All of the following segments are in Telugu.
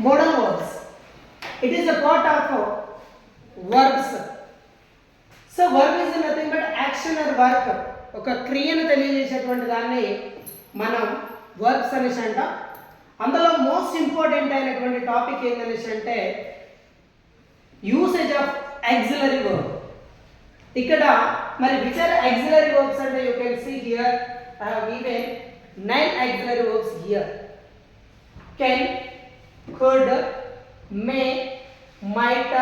modal verbs. It is a part of verbs. So verb is nothing but action or work. ఒక క్రియను తెలియజేసేటువంటి దాన్ని మనం వర్బ్స్ అనేసి అంటాం. అందులో మోస్ట్ ఇంపార్టెంట్ అయినటువంటి టాపిక్ ఏంటనేసి అంటే యూసేజ్ ఆఫ్ ఆక్సిలరీ వర్బ్. ఇక్కడ మరి విచ్ ఆర్ ఆక్సిలరీ వర్బ్స్ అంటే you can see here I have given 9 auxiliary verbs here. Can, could, may, might,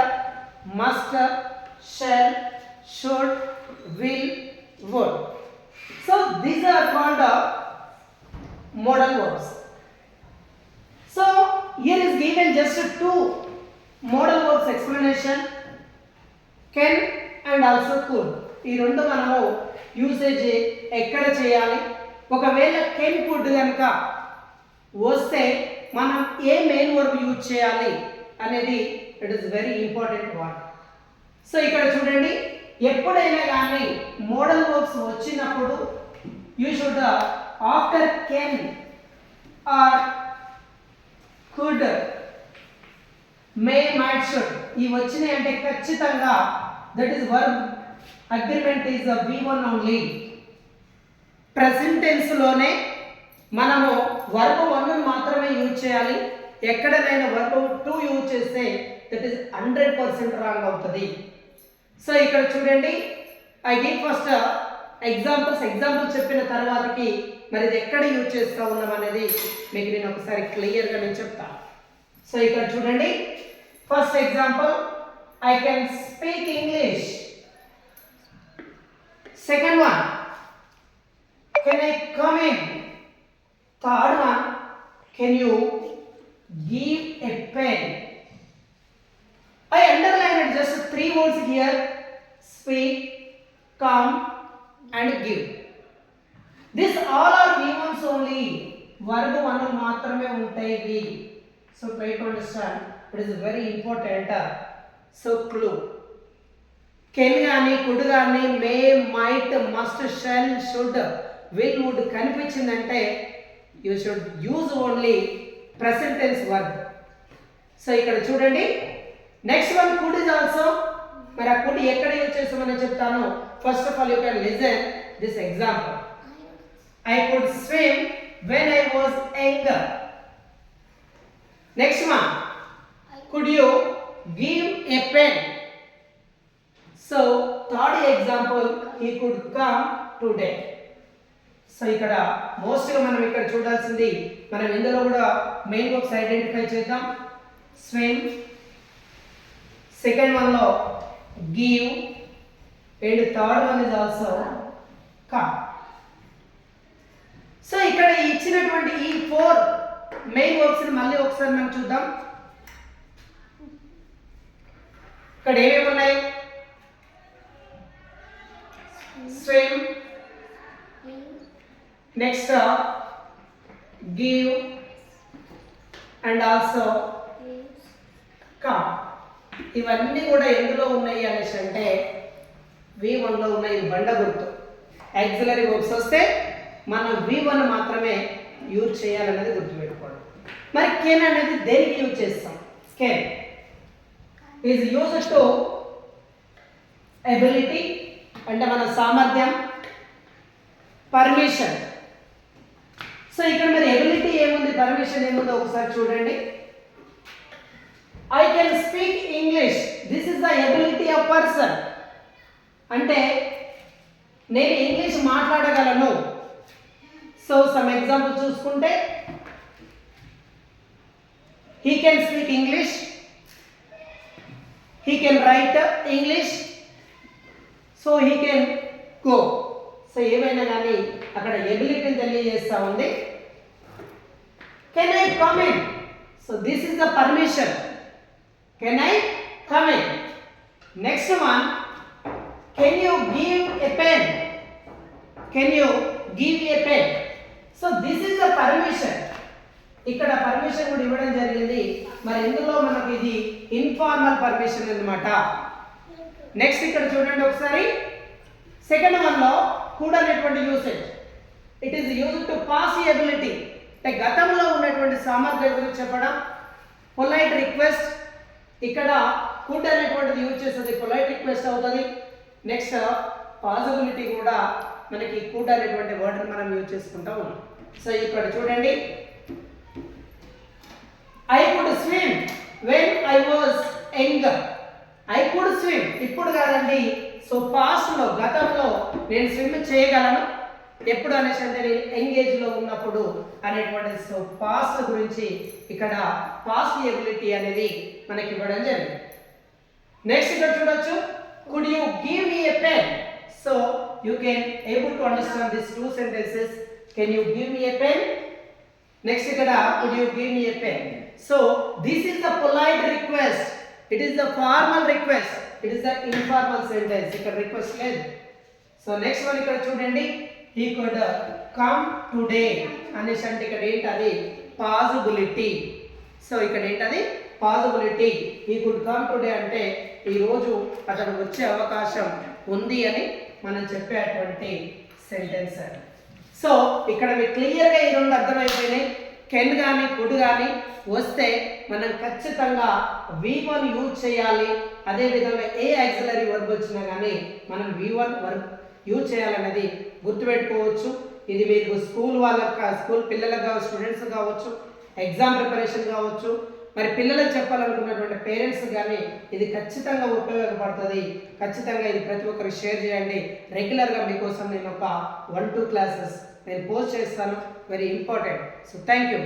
must, shall, should, will, would. So these are called modal verbs. So here is given just two modal verbs explanation, can and also could. ఈ రెండు మనము యూసేజ్ ఎక్కడ చేయాలి, ఒకవేళ కెన్ కుడ్ కనుక వస్తే మనం ఏ మెయిన్ వర్బ్ యూజ్ చేయాలి అనేది it is very important word. So ఇక్కడ చూడండి, ఎప్పుడైనా కానీ మోడల్ వర్బ్స్ వచ్చినప్పుడు you should after can or could, may, might, should ఇవి వచ్చినాయి అంటే ఖచ్చితంగా that is verb agreement is V1 only. Present tense లోనే మనము వర్బ్ 1 మాత్రమే యూజ్ చేయాలి. ఎక్కడైనా వర్బ్ 2 యూజ్ చేస్తే దట్ ఈస్ 100% రాంగ్ అవుతుంది. సో ఇక్కడ చూడండి, ఐ గివ్ ఫస్ట్ ఎగ్జాంపుల్స్ చెప్పిన తర్వాతకి మరి ఇది ఎక్కడ యూజ్ చేస్తూ ఉన్నాం అనేది మీకు నేను ఒకసారి క్లియర్గా నేను చెప్తాను. సో ఇక్కడ చూడండి, first example, I can speak English. Second one, can I come in. Third one, can you give a pen. I underlined just 3 words here: speak, come and give. This all are V1s only. Verb 1 మాత్రమే ఉంటాయి ఇవి. So try to understand. It is very important. So clue. Can గాని, could గాని, may, might, must, shall, should, will, would కనిపించిందంటే you should use only present tense verb. So ఇక్కడ చూడండి, next one could is also. మరి ఆ కుడ్ ఎక్కడ యూజ్ చేస్తామని చెప్తాను. First of all you can listen this example. I could swim when I was younger. Next one, could you give a pen. So third example, he could come today. So ఇక్కడ మోస్ట్గా మనం ఇక్కడ చూడాల్సింది, మనం ఇందులో కూడా మెయిన్ వర్బ్స్ ఐడెంటిఫై చేద్దాం. స్విమ్, సెకండ్ వన్ లో give, and third one is also come. So ఇక్కడ ఇచ్చినటువంటి ఈ 4 మెయిన్ వర్బ్స్ ని మళ్ళీ ఒకసారి మనం చూద్దాం. ఇక్కడ ఏమేమి ఉన్నాయి? Swim, next give and also come. ఇవన్నీ కూడా ఎందులో ఉన్నాయి అనేసి అంటే V1 లో ఉన్నాయి. బండ గుర్తు. ఆక్సిలరీ వర్బ్స్ వస్తే మనం V1 మాత్రమే యూజ్ చేయాలనేది గుర్తుపెట్టుకోండి. మరి కెన్ అనేది దేనికి యూజ్ చేస్తాం? Can is used to ability అంటే మన సామర్థ్యం, పర్మిషన్. సో ఇక్కడ మరి ఎబిలిటీ ఏముంది, పర్మిషన్ ఏముందో ఒకసారి చూడండి. I can speak English. This is the ability of person. అంటే నేను ఇంగ్లీష్ మాట్లాడగలను. సో సమ్ ఎగ్జాంపుల్ చూసుకుంటే, he can speak English, he can write English, so he can go. So ఏమైనా కానీ అక్కడ ఎబిలిటీని తెలియజేస్తా ఉంది. Can I come in? So this is the permission. Can I come in? Next one, can you give a pen? Can you give a pen? So this is the permission. ఇక్కడ పర్మిషన్ కూడా ఇవ్వడం జరిగింది. మరి ఇందులో మనకి ఇది ఇన్ఫార్మల్ పర్మిషన్ అన్నమాట. నెక్స్ట్ ఇక్కడ చూడండి ఒకసారి, సెకండ్ వన్ లో కూడా అనేటువంటి usage. It is used to pass ability, అంటే గతంలో ఉన్నటువంటి సామర్థ్యం గురించి చెప్పడం. పొలైట్ రిక్వెస్ట్, ఇక్కడ కుడ్ అనేటువంటిది యూజ్ చేస్తుంది, పొలైట్ రిక్వెస్ట్ అవుతుంది. నెక్స్ట్ పాసిబిలిటీ కూడా మనకి కుడ్ అనేటువంటి వర్డ్ మనం యూజ్ చేసుకుంటా ఉన్నాం. సో ఇక్కడ చూడండి, I could swim when I was young. I could swim ఇప్పుడు కాదండి, సో పాస్ట్ లో గతంలో నేను స్విమ్ చేయగలను ఎప్పుడు అనేసి అంటే నేను ఎంగేజ్ లో ఉన్నప్పుడు అనేటువంటి. సో పాస్ట్ గురించి ఇక్కడ పాస్ట్ ఎబిలిటీ అనేది మనకి ఇవ్వడం జరిగింది. నెక్స్ట్ ఇక్కడ చూడొచ్చు, could you give me a pen. So you can able to understand this two sentences. Can you give me a pen. Next ఇక్కడ could you give me a pen. So this is the polite request, it is the formal request, it is the informal sentence. ఇక్కడ రిక్వెస్ట్ లేదు. సో నెక్స్ట్ వన్ ఇక్కడ చూడండి, he could come today అనేసి అంటే ఇక్కడ ఏంటది పాసిబిలిటీ. సో ఇక్కడ ఏంటది possibility. he could come today అంటే ఈ రోజు అతను వచ్చే అవకాశం ఉంది అని మనం చెప్పేటువంటి సెంటెన్స్. సో ఇక్కడ మీకు క్లియర్గా ఈ రెండు అర్థమైపోయినాయి. కెన్ కానీ కుడ్ కానీ వస్తే మనం ఖచ్చితంగా V1 యూజ్ చేయాలి. అదేవిధంగా ఏ యాక్సిలరీ వర్బ్ వచ్చినా కానీ మనం V1 వర్బ్ యూజ్ చేయాలన్నది గుర్తుపెట్టుకోవచ్చు. ఇది మీకు స్కూల్ వాళ్ళకి, స్కూల్ పిల్లలకు కావచ్చు, స్టూడెంట్స్ కావచ్చు, ఎగ్జామ్ ప్రిపరేషన్ కావచ్చు, మరి పిల్లలకు చెప్పాలనుకున్నటువంటి పేరెంట్స్ కానీ ఇది ఖచ్చితంగా ఉపయోగపడుతుంది. ఖచ్చితంగా ఇది ప్రతి ఒక్కరు షేర్ చేయండి. రెగ్యులర్గా మీకోసం నేను ఒక 1-2 క్లాసెస్ నేను పోస్ట్ చేస్తాను, very important. So thank you.